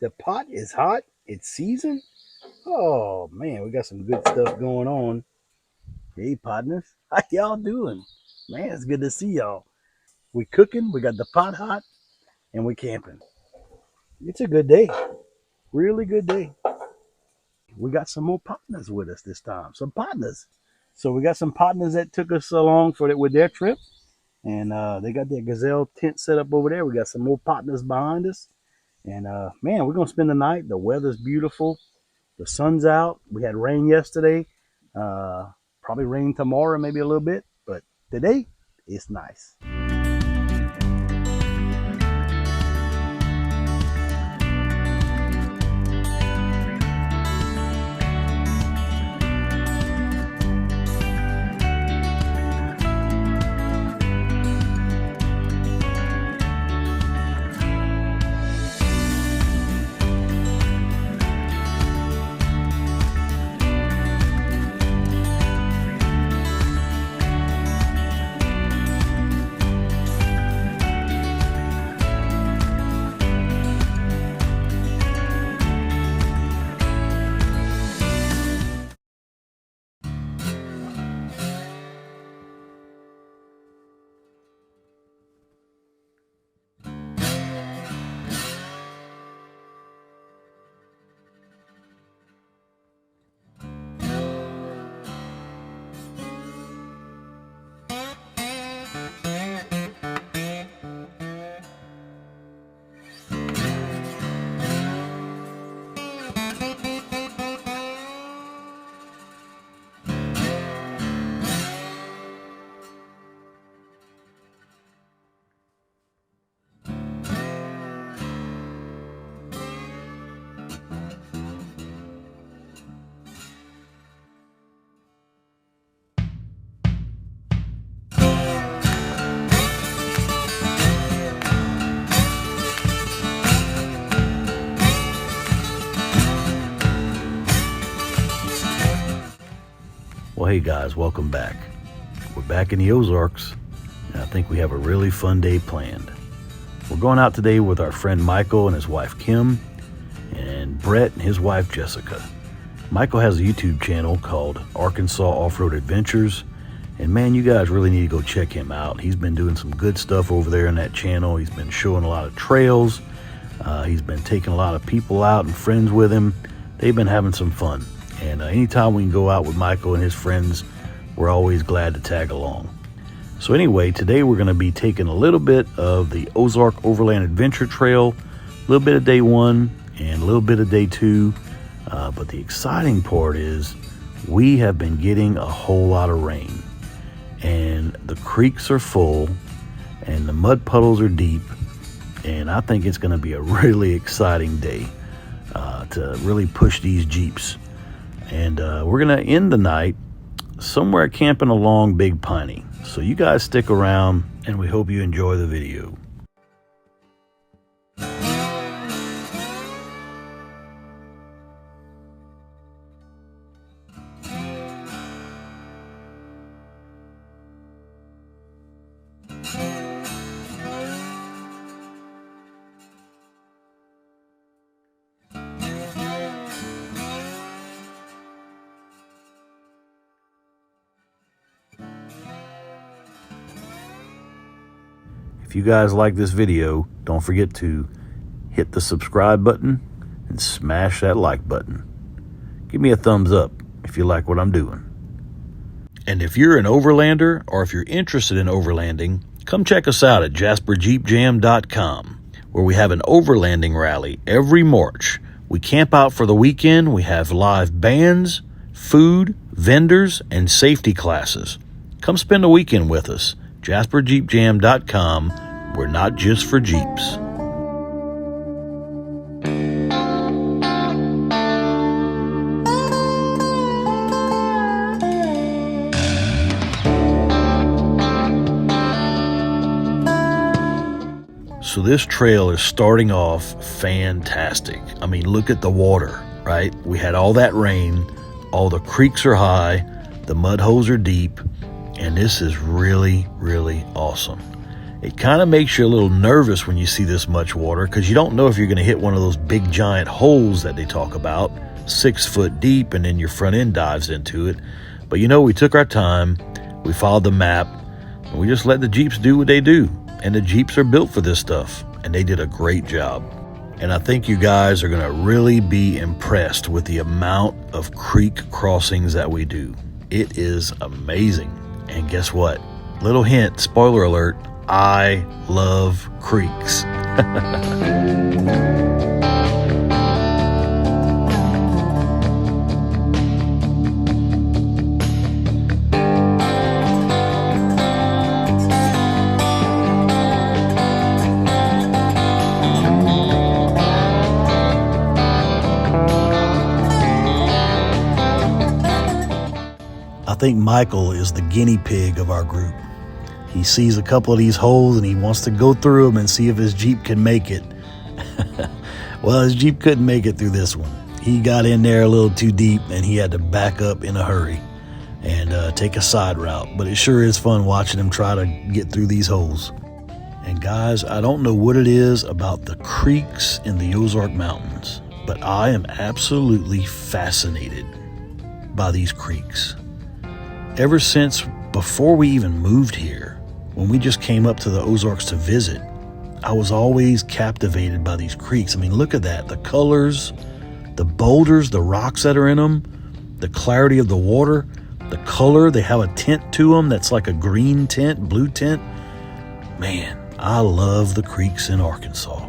The pot is hot. It's seasoned. Oh man, we got some good stuff going on. Hey partners, how y'all doing? Man, it's good to see y'all. We cooking, we got the pot hot, and we camping. It's a good day. Really good day. We got some more partners with us this time. Some partners. So we got some partners that took us along with their trip. And they got their gazelle tent set up over there. We got some more partners behind us. And man, we're gonna spend the night. The weather's beautiful. The sun's out. We had rain yesterday. Probably rain tomorrow, maybe a little bit. But today, it's nice. Well, hey guys, welcome back. We're back in the Ozarks, and I think we have a really fun day planned. We're going out today with our friend Michael and his wife Kim, and Brett and his wife Jessica. Michael has a YouTube channel called Arkansas Off-Road Adventures, and man, you guys really need to go check him out. He's been doing some good stuff over there on that channel. He's been showing a lot of trails. He's been taking a lot of people out and friends with him. They've been having some fun. And anytime we can go out with Michael and his friends, we're always glad to tag along. So anyway, today we're going to be taking a little bit of the Ozark Overland Adventure Trail, a little bit of day one and a little bit of day two. But the exciting part is we have been getting a whole lot of rain. And the creeks are full and the mud puddles are deep. And I think it's going to be a really exciting day to really push these Jeeps. And we're going to end the night somewhere camping along Big Piney. So you guys stick around, and we hope you enjoy the video. If you guys like this video, don't forget to hit the subscribe button and smash that like button. Give me a thumbs up if you like what I'm doing. And if you're an overlander or if you're interested in overlanding, come check us out at jasperjeepjam.com, where we have an overlanding rally every March. We camp out for the weekend. We have live bands, food, vendors, and safety classes. Come spend a weekend with us. jasperjeepjam.com. We're not just for Jeeps. So this trail is starting off fantastic. I mean, look at the water, right? We had all that rain, all the creeks are high, the mud holes are deep, and this is really, really awesome. It kind of makes you a little nervous when you see this much water, because you don't know if you're going to hit one of those big giant holes that they talk about, 6 foot deep, and then your front end dives into it. But we took our time, we followed the map, and we just let the Jeeps do what they do. And the Jeeps are built for this stuff, and they did a great job. And I think you guys are going to really be impressed with the amount of creek crossings that we do. It is amazing. And guess what? Little hint, spoiler alert, I love creeks. I think Michael is the guinea pig of our group. He sees a couple of these holes and he wants to go through them and see if his Jeep can make it. Well, his Jeep couldn't make it through this one. He got in there a little too deep and he had to back up in a hurry and take a side route. But it sure is fun watching him try to get through these holes. And guys, I don't know what it is about the creeks in the Ozark Mountains, but I am absolutely fascinated by these creeks. Ever since before we even moved here, when we just came up to the Ozarks to visit, I was always captivated by these creeks. I mean, look at that. The colors, the boulders, the rocks that are in them, the clarity of the water, the color. They have a tint to them that's like a green tint, blue tint. Man, I love the creeks in Arkansas.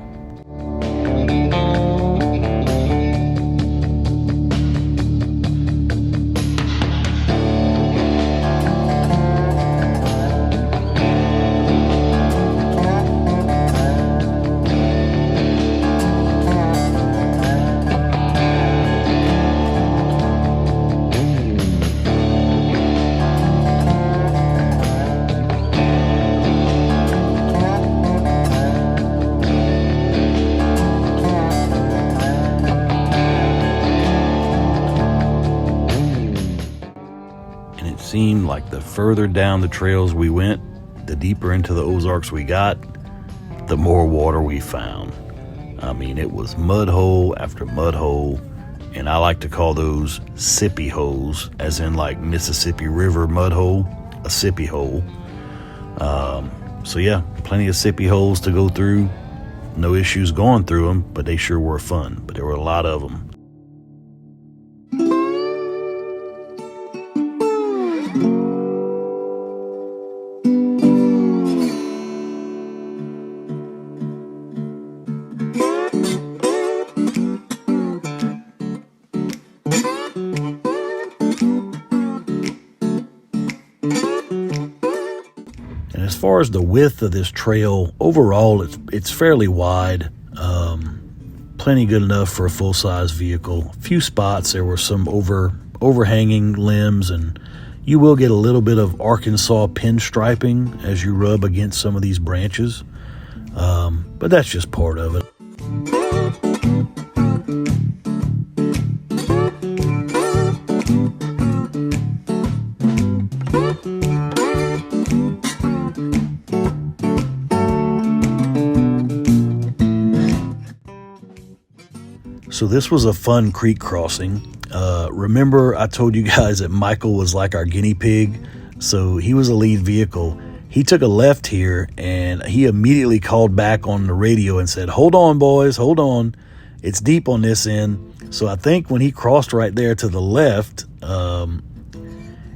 Seemed like the further down the trails we went, the deeper into the Ozarks we got, the more water we found. I mean, it was mud hole after mud hole, and I like to call those sippy holes, as in like Mississippi River mud hole, a sippy hole. So yeah, plenty of sippy holes to go through. No issues going through them, but they sure were fun. But there were a lot of them. As far as the width of this trail, overall it's fairly wide, plenty good enough for a full-size vehicle. A few spots there were some overhanging limbs, and you will get a little bit of Arkansas pinstriping as you rub against some of these branches, but that's just part of it. So this was a fun creek crossing. Remember I told you guys that Michael was like our guinea pig? So he was a lead vehicle. He took a left here and he immediately called back on the radio and said, "Hold on, boys, hold on. It's deep on this end." So I think when he crossed right there to the left,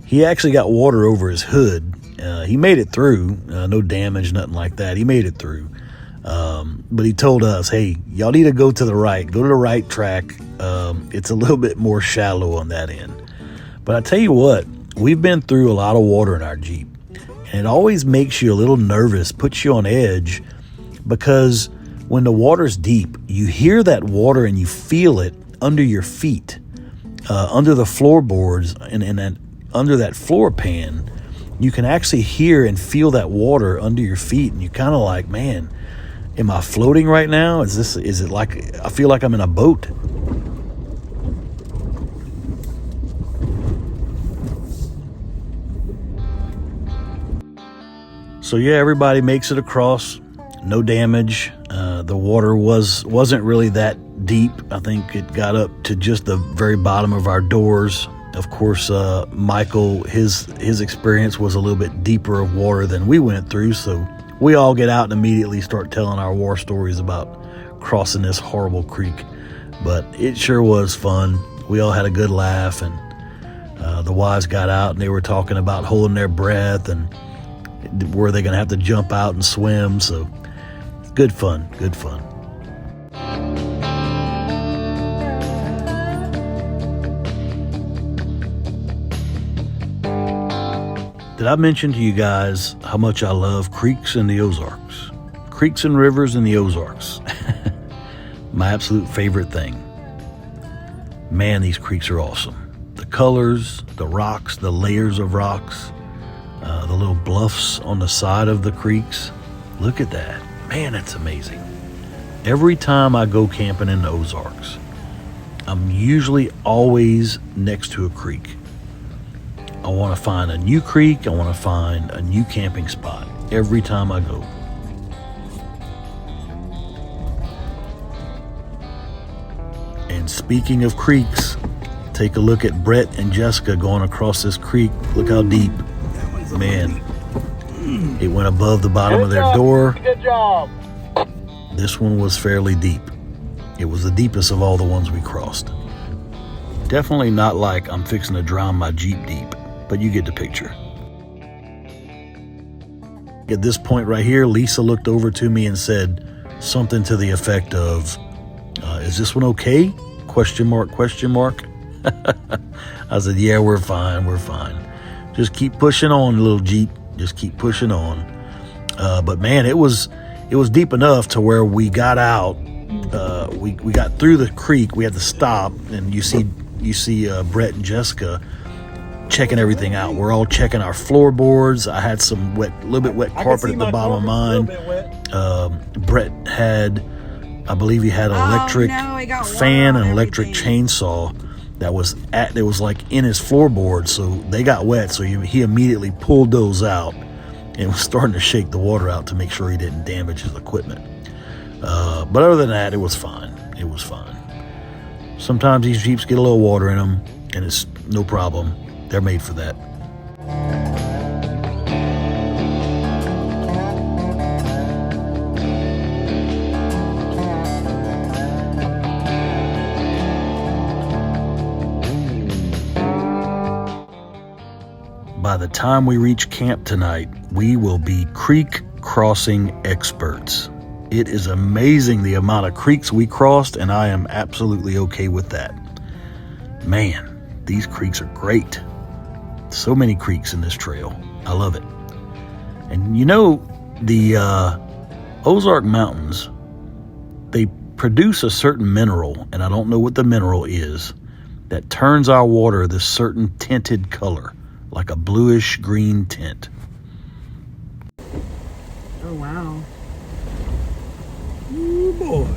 he actually got water over his hood. He made it through, no damage, nothing like that. He made it through. But he told us, "Hey, y'all need to go to the right track. It's a little bit more shallow on that end." But I tell you what, we've been through a lot of water in our Jeep, and it always makes you a little nervous, puts you on edge, because when the water's deep, you hear that water and you feel it under your feet, under the floorboards, and under that floor pan. You can actually hear and feel that water under your feet, and you kind of like, man, am I floating right now? Is it like, I feel like I'm in a boat. So yeah, everybody makes it across, no damage. The water wasn't really that deep. I think it got up to just the very bottom of our doors. Of course, Michael, his experience was a little bit deeper of water than we went through, so we all get out and immediately start telling our war stories about crossing this horrible creek. But it sure was fun. We all had a good laugh, and the wives got out and they were talking about holding their breath and were they going to have to jump out and swim. So good fun, good fun. Did I mention to you guys how much I love creeks in the Ozarks? Creeks and rivers in the Ozarks. My absolute favorite thing. Man, these creeks are awesome. The colors, the rocks, the layers of rocks, the little bluffs on the side of the creeks. Look at that. Man, it's amazing. Every time I go camping in the Ozarks, I'm usually always next to a creek. I want to find a new creek. I want to find a new camping spot every time I go. And speaking of creeks, take a look at Brett and Jessica going across this creek. Look how deep. Man, it went above the bottom of their door. Good job. This one was fairly deep. It was the deepest of all the ones we crossed. Definitely not like I'm fixing to drown my Jeep deep, but you get the picture. At this point right here, Lisa looked over to me and said something to the effect of, is this one okay? Question mark, question mark. I said, yeah, we're fine, we're fine. Just keep pushing on, little Jeep. Just keep pushing on. But man, it was deep enough to where we got out. We got through the creek. We had to stop, and you see Brett and Jessica checking everything out. We're all checking our floorboards. I had some little bit wet carpet at the bottom of mine. Brett had, I believe he had an electric fan and electric chainsaw that was like in his floorboard, so they got wet. So he immediately pulled those out and was starting to shake the water out to make sure he didn't damage his equipment. But other than that, it was fine. It was fine. Sometimes these Jeeps get a little water in them, and it's no problem. They're made for that. By the time we reach camp tonight, we will be creek crossing experts. It is amazing the amount of creeks we crossed, and I am absolutely okay with that. Man, these creeks are great. So many creeks in this trail. I love it. And you know, the Ozark Mountains, they produce a certain mineral, and I don't know what the mineral is, that turns our water this certain tinted color, like a bluish green tint. Oh, wow. Oh, boy.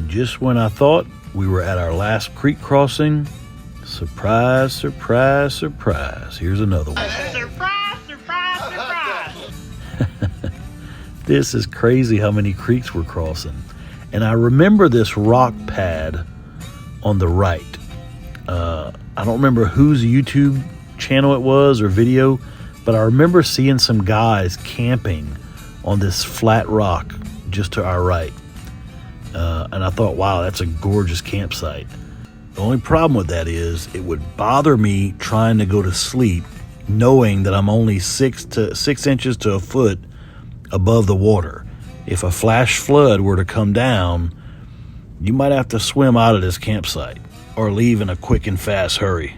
Just when I thought we were at our last creek crossing, surprise, surprise, surprise. Here's another one. Surprise, surprise, surprise. This is crazy how many creeks we're crossing. And I remember this rock pad on the right. I don't remember whose YouTube channel it was or video, but I remember seeing some guys camping on this flat rock just to our right. And I thought, wow, that's a gorgeous campsite. The only problem with that is it would bother me trying to go to sleep knowing that I'm only 6 inches to a foot above the water. if a flash flood were to come down, you might have to swim out of this campsite or leave in a quick and fast hurry.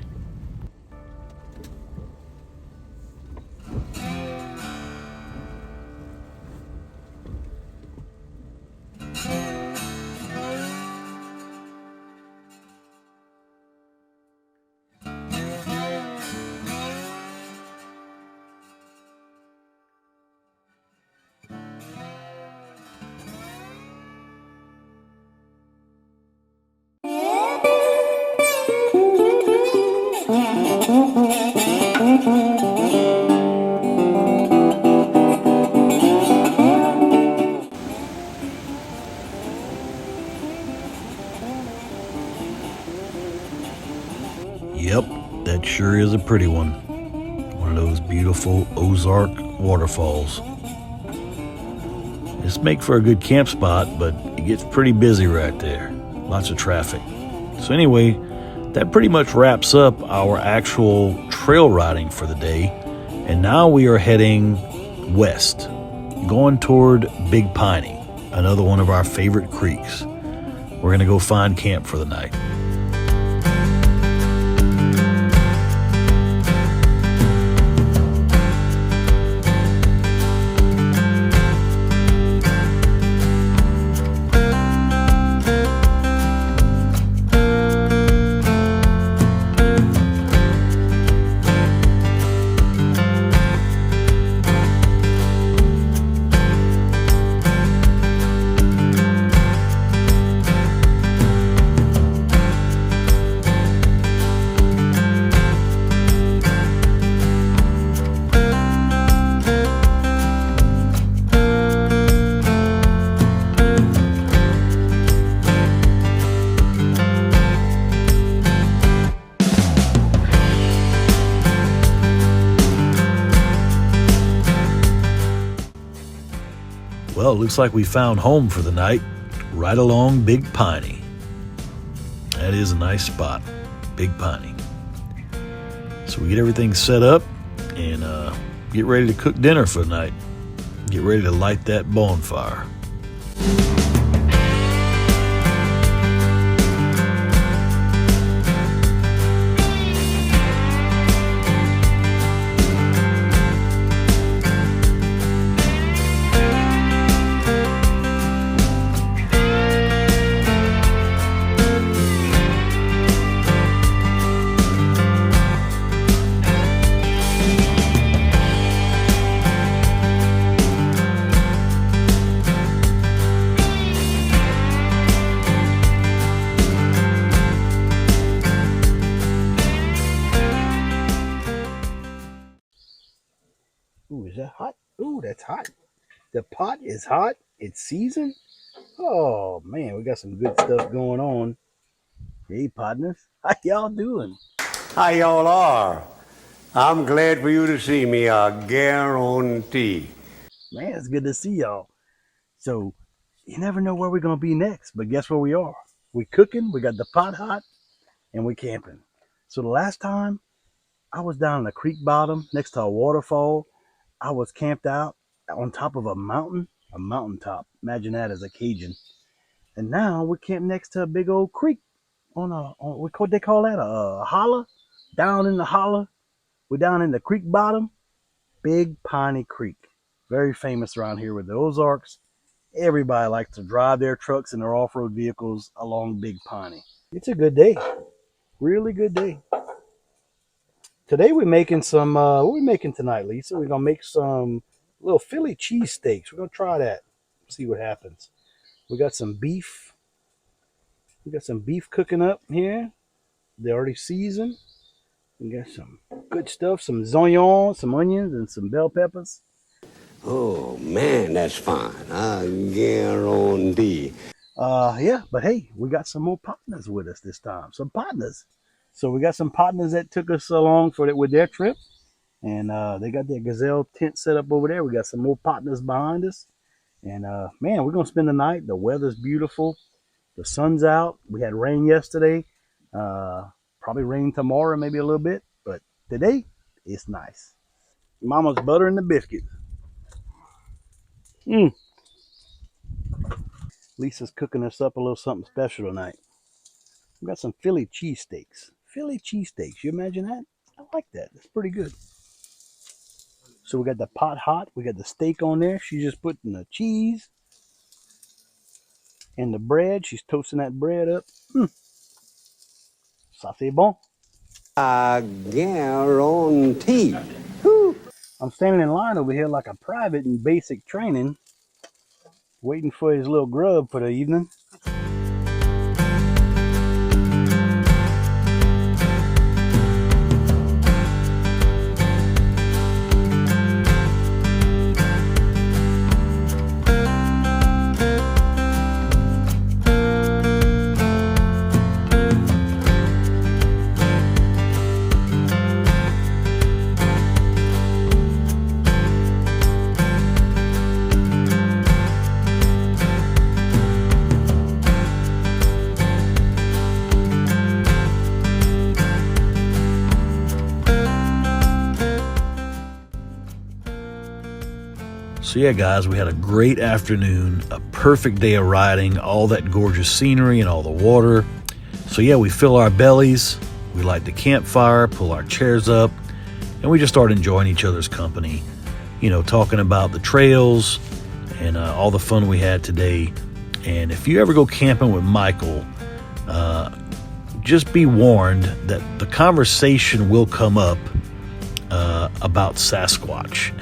Yep, that sure is a pretty one. One of those beautiful Ozark waterfalls. This makes for a good camp spot, but it gets pretty busy right there. Lots of traffic. So anyway, that pretty much wraps up our actual trail riding for the day. And now we are heading west, going toward Big Piney, another one of our favorite creeks. We're gonna go find camp for the night. Well, it looks like we found home for the night, right along Big Piney. That is a nice spot, Big Piney. So we get everything set up and get ready to cook dinner for the night. Get ready to light that bonfire. Ooh, is that hot? Ooh, that's hot. The pot is hot. It's seasoned. Oh, man, we got some good stuff going on. Hey, partners. How y'all doing? How y'all are? I'm glad for you to see me, I guarantee. Man, it's good to see y'all. So, you never know where we're going to be next, but guess where we are? We cooking, we got the pot hot, and we camping. So the last time I was down in the creek bottom next to a waterfall, I was camped out on top of a mountaintop. Imagine that as a Cajun. And now we're camped next to a big old creek on what they call that, a holler, down in the holler. We're down in the creek bottom, Big Piney Creek. Very famous around here with the Ozarks. Everybody likes to drive their trucks and their off-road vehicles along Big Piney. It's a good day, really good day. Today we're making some, what are we making tonight, Lisa? We're going to make some little Philly cheesesteaks. We're going to try that, see what happens. We got some beef. We got some beef cooking up here. They're already seasoned. We got some good stuff, some zoignon, some onions, and some bell peppers. Oh, man, that's fine. I guarantee. Yeah, but hey, we got some more partners with us this time. Some partners. So we got some partners that took us along with their trip. And they got their gazelle tent set up over there. We got some more partners behind us. And man, we're going to spend the night. The weather's beautiful. The sun's out. We had rain yesterday. Probably rain tomorrow, maybe a little bit. But today, it's nice. Mama's butter and the biscuit. Lisa's cooking us up a little something special tonight. We got some Philly cheesesteaks. Philly cheesesteaks, you imagine that? I like that. That's pretty good. So we got the pot hot. We got the steak on there. She's just putting the cheese and the bread. She's toasting that bread up. Ça c'est bon. I guarantee. I'm standing in line over here like a private in basic training, waiting for his little grub for the evening. So yeah, guys, we had a great afternoon, a perfect day of riding, all that gorgeous scenery and all the water. So yeah, we fill our bellies, we light the campfire, pull our chairs up, and we just start enjoying each other's company. You know, talking about the trails and all the fun we had today. And if you ever go camping with Michael, just be warned that the conversation will come up about Sasquatch.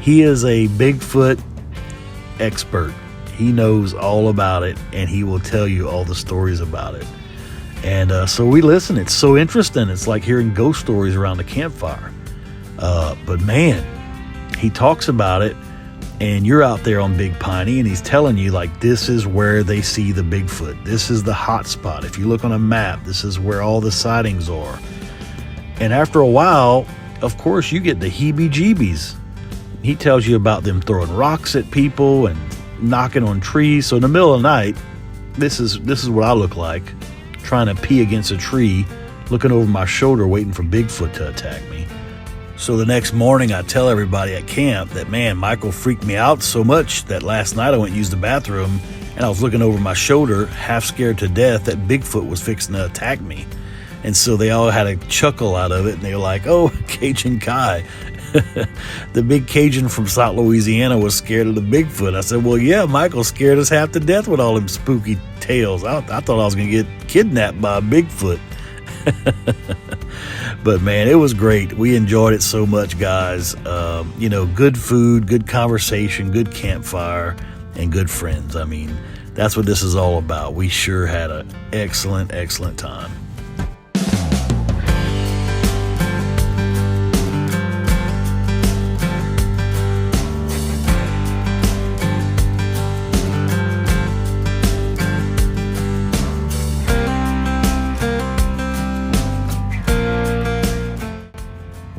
He is a Bigfoot expert. He knows all about it, and he will tell you all the stories about it. And so we listen. It's so interesting. It's like hearing ghost stories around the campfire. But man, he talks about it, and you're out there on Big Piney, and he's telling you, like, this is where they see the Bigfoot. This is the hot spot. If you look on a map, this is where all the sightings are. And after a while, of course, you get the heebie-jeebies. He tells you about them throwing rocks at people and knocking on trees. So in the middle of the night, this is what I look like, trying to pee against a tree, looking over my shoulder, waiting for Bigfoot to attack me. So the next morning, I tell everybody at camp that, man, Michael freaked me out so much that last night I went and used the bathroom, and I was looking over my shoulder, half scared to death that Bigfoot was fixing to attack me. And so they all had a chuckle out of it, and they were like, oh, Cajun Kai. The big Cajun from South Louisiana was scared of the Bigfoot. I said, well, yeah, Michael scared us half to death with all them spooky tales. I thought I was going to get kidnapped by a Bigfoot. But, man, it was great. We enjoyed it so much, guys. You know, good food, good conversation, good campfire, and good friends. I mean, that's what this is all about. We sure had an excellent, excellent time.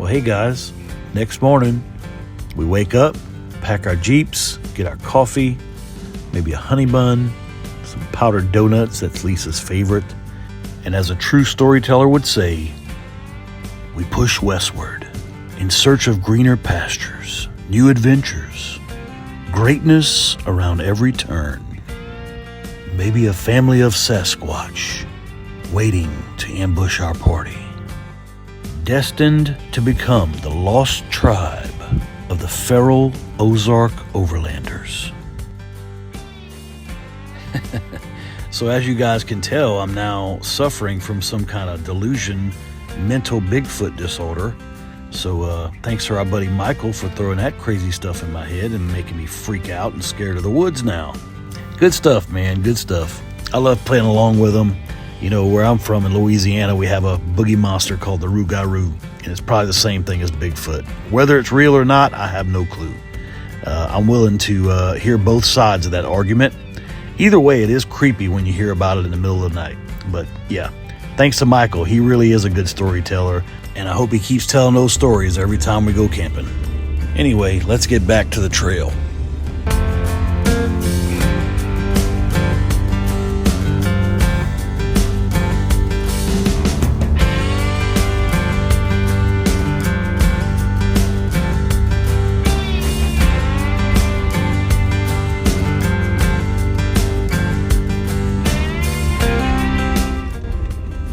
Hey guys, next morning we wake up, pack our Jeeps, get our coffee, maybe a honey bun, some powdered donuts, that's Lisa's favorite. And as a true storyteller would say, we push westward in search of greener pastures, new adventures, greatness around every turn. Maybe a family of Sasquatch waiting to ambush our party. Destined to become the lost tribe of the feral Ozark Overlanders. So as you guys can tell, I'm now suffering from some kind of delusion, mental Bigfoot disorder. So thanks to our buddy Michael for throwing that crazy stuff in my head and making me freak out and scared of the woods now. Good stuff, man, good stuff. I love playing along with them. You know, where I'm from in Louisiana, we have a boogie monster called the rougarou, and it's probably the same thing as Bigfoot. Whether it's real or not, I have no clue. I'm willing to hear both sides of that argument. Either way, it is creepy when you hear about it in the middle of the night. But yeah, thanks to Michael. He really is a good storyteller, and I hope he keeps telling those stories every time we go camping. Anyway, let's get back to the trail.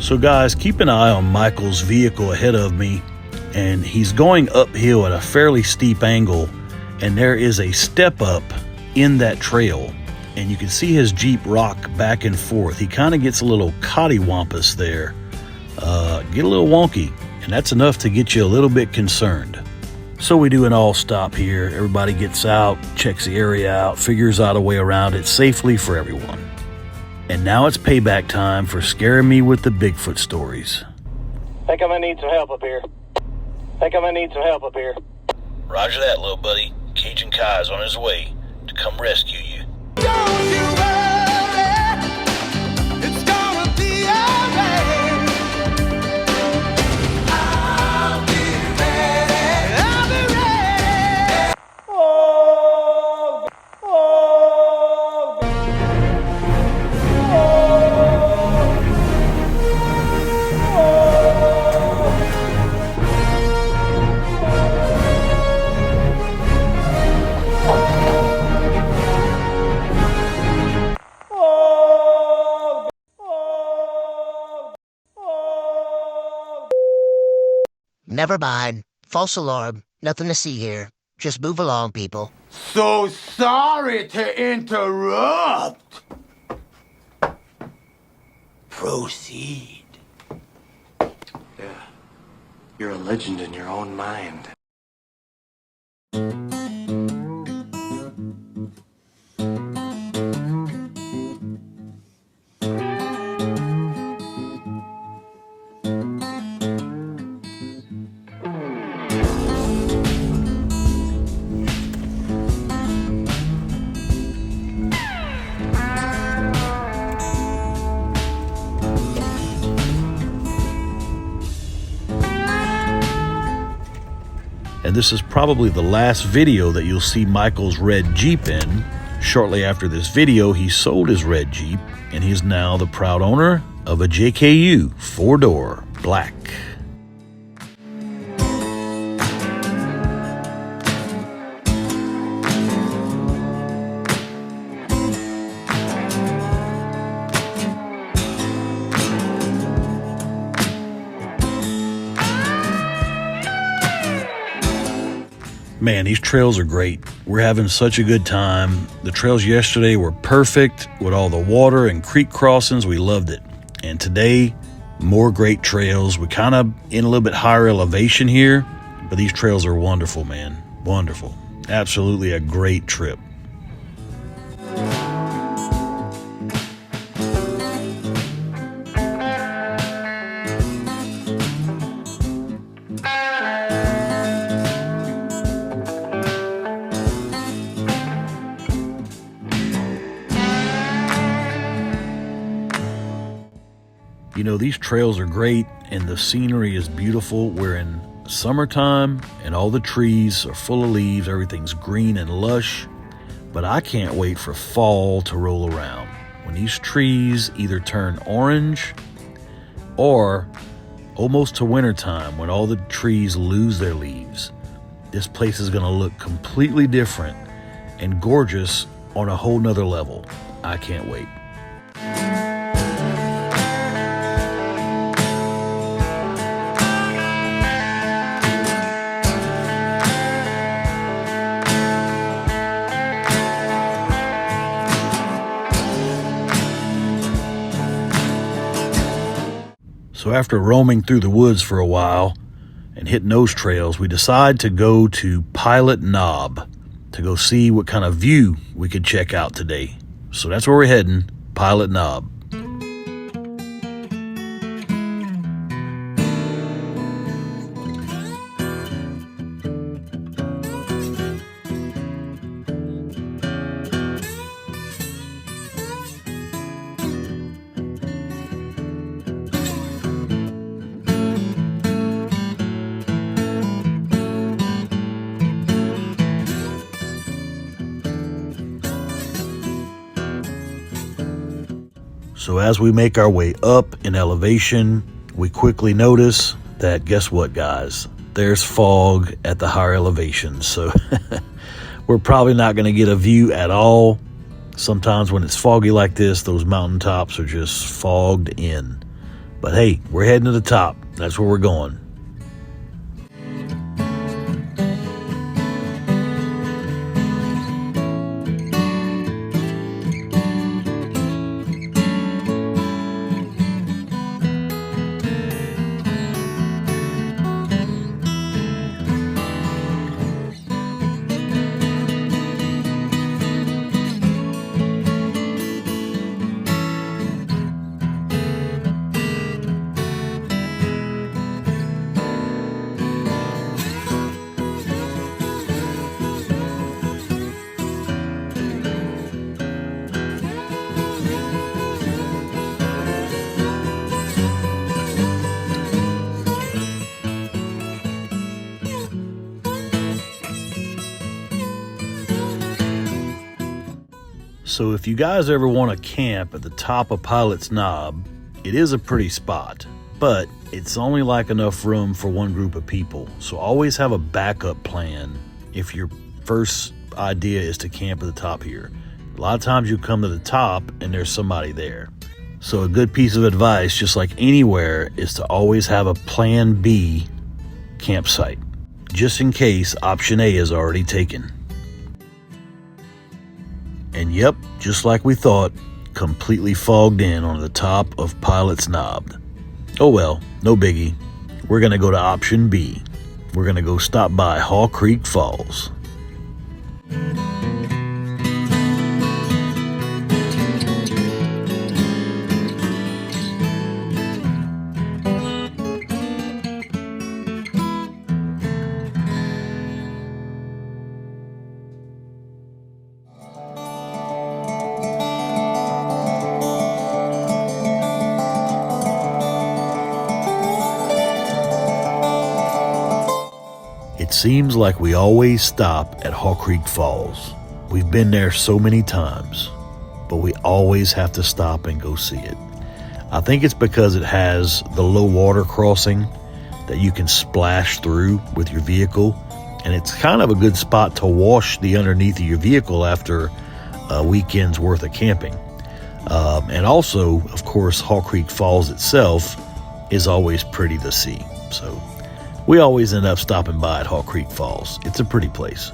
So guys, keep an eye on Michael's vehicle ahead of me, and he's going uphill at a fairly steep angle, and there is a step up in that trail, and you can see his Jeep rock back and forth. He kind of gets a little cottywampus there, get a little wonky, and that's enough to get you a little bit concerned. So we do an all stop here. Everybody gets out, checks the area out, figures out a way around it safely for everyone. And now it's payback time for scaring me with the Bigfoot stories. Think I'm gonna need some help up here. Roger that, little buddy. Cajun Kai's on his way to come rescue you. Don't you worry, it's gonna be alright. I'll be ready. Never mind. False alarm. Nothing to see here. Just move along, people. So sorry to interrupt. Proceed. Yeah, you're a legend in your own mind. And this is probably the last video that you'll see Michael's red Jeep in. Shortly after this video, he sold his red Jeep, and he is now the proud owner of a JKU 4-door black. Man, these trails are great. We're having such a good time. The trails yesterday were perfect with all the water and creek crossings. We loved it. And today, more great trails. We're kind of in a little bit higher elevation here, but these trails are wonderful, man. Wonderful. Absolutely a great trip. You know, these trails are great and the scenery is beautiful. We're in summertime and all the trees are full of leaves. Everything's green and lush. But I can't wait for fall to roll around, when these trees either turn orange or almost to wintertime when all the trees lose their leaves. This place is going to look completely different and gorgeous on a whole nother level. I can't wait. So after roaming through the woods for a while and hitting those trails, we decide to go to Pilot Knob to go see what kind of view we could check out today. So that's where we're heading, Pilot Knob. So as we make our way up in elevation, we quickly notice that, guess what, guys? There's fog at the higher elevations. So we're probably not going to get a view at all. Sometimes when it's foggy like this, those mountaintops are just fogged in. But hey, we're heading to the top. That's where we're going. So if you guys ever want to camp at the top of Pilot's Knob, it is a pretty spot, but it's only like enough room for one group of people. So always have a backup plan if your first idea is to camp at the top here. A lot of times you come to the top and there's somebody there. So a good piece of advice, just like anywhere, is to always have a plan B campsite, just in case option A is already taken. And yep, just like we thought, completely fogged in on the top of Pilot's Knob. Oh well, no biggie. We're gonna go to option B. We're gonna go stop by Haw Creek Falls. It seems like we always stop at Haw Creek Falls. We've been there so many times, but we always have to stop and go see it. I think it's because it has the low water crossing that you can splash through with your vehicle, and it's kind of a good spot to wash the underneath of your vehicle after a weekend's worth of camping. And also, of course, Haw Creek Falls itself is always pretty to see. So we always end up stopping by at Haw Creek Falls. It's a pretty place.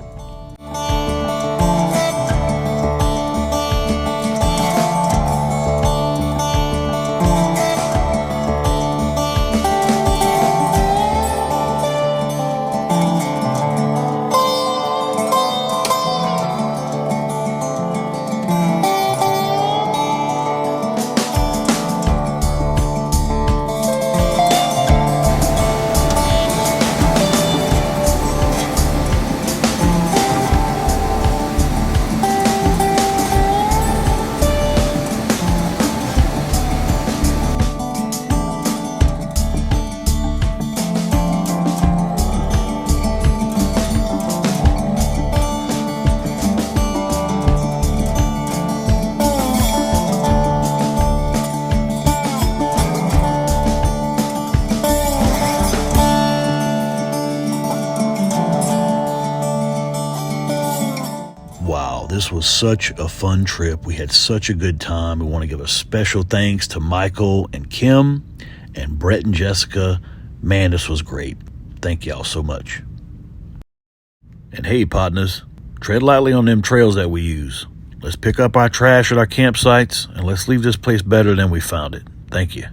Wow, this was such a fun trip. We had such a good time. We want to give a special thanks to Michael and Kim and Brett and Jessica. Man, this was great. Thank y'all so much. And hey, partners, tread lightly on them trails that we use. Let's pick up our trash at our campsites and let's leave this place better than we found it. Thank you.